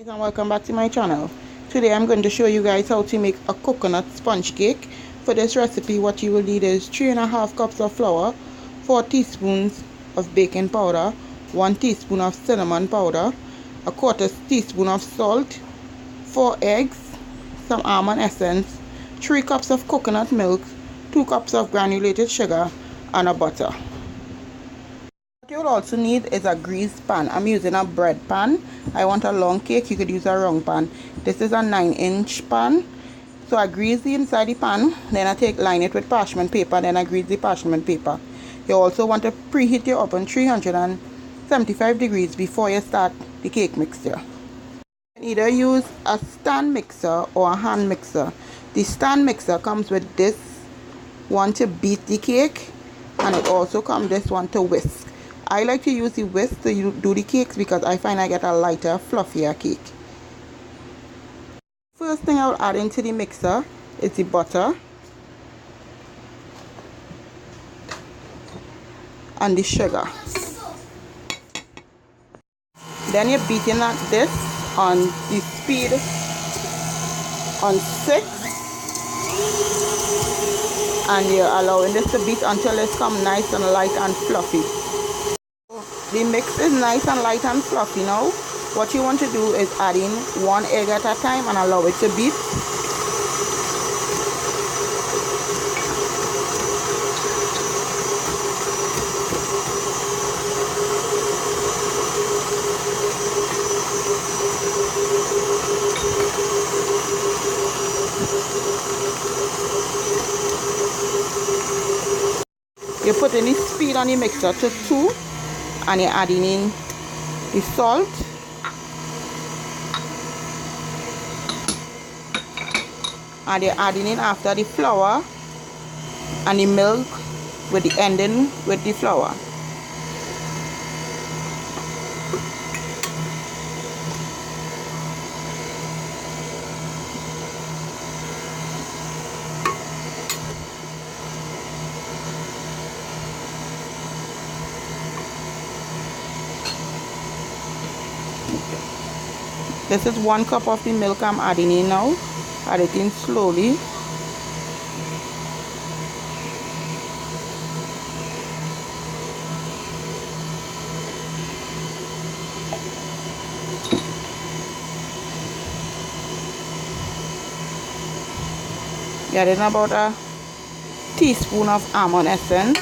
And welcome back to my channel. Today I'm going to show you guys how to make a coconut sponge cake. For this recipe what you will need is 3.5 cups of flour, 4 teaspoons of baking powder, 1 teaspoon of cinnamon powder, a 1/4 teaspoon of salt, 4 eggs, some almond essence, 3 cups of coconut milk, 2 cups of granulated sugar, and a butter. What you'll also need is a greased pan. I'm using a bread pan. I want a long cake, you could use a round pan. This is a 9-inch pan. So I grease the inside the pan, then I line it with parchment paper, then I grease the parchment paper. You also want to preheat your oven 375 degrees before you start the cake mixture. You can either use a stand mixer or a hand mixer. The stand mixer comes with this one to beat the cake, and it also comes this one to whisk. I like to use the whisk to do the cakes because I find I get a lighter, fluffier cake. First thing I will add into the mixer is the butter and the sugar. Then you're beating this on the speed on 6, and you're allowing this to beat until it's come nice and light and fluffy. The mix is nice and light and fluffy now. What you want to do is add in 1 egg at a time and allow it to beat. You're putting the speed on the mixer to 2, and you're adding in the salt, and you're adding in after the flour and the milk, with the ending with the flour. This is 1 cup of the milk I'm adding in now. Add it in slowly. Add in about a teaspoon of almond essence.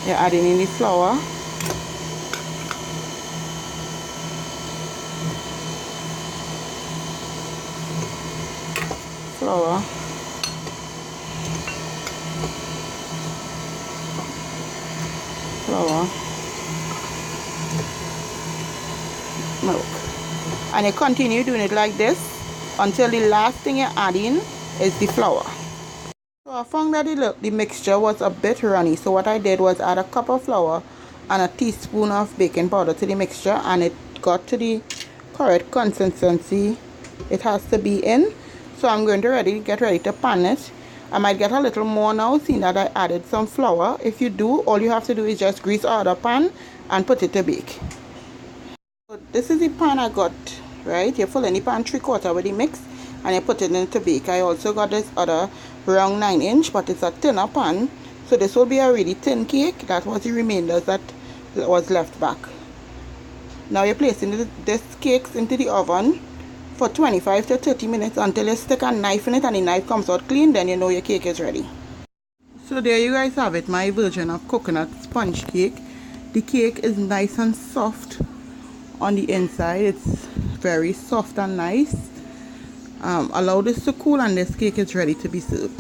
You're adding in the flour. Flour. Flour. Milk. And you continue doing it like this until the last thing you're adding is the flour. So I found that the mixture was a bit runny, so what I did was add a cup of flour and a teaspoon of baking powder to the mixture, and it got to the correct consistency it has to be in. So I'm going to get ready to pan it. I might get a little more now, seeing that I added some flour. If you do, all you have to do is just grease out the pan and put it to bake. So this is the pan I got, right? You fill in the pan 3/4 with the mix, and you put it in to bake. I also got this other round 9-inch, but it's a thinner pan, so this will be a really thin cake. That was the remainders that was left back. Now you're placing this cakes into the oven for 25 to 30 minutes until you stick a knife in it and the knife comes out clean. Then you know your cake is ready. So there you guys have it, my version of coconut sponge cake. The cake is nice and soft on the inside. It's very soft and nice. Allow this to cool and this cake is ready to be served.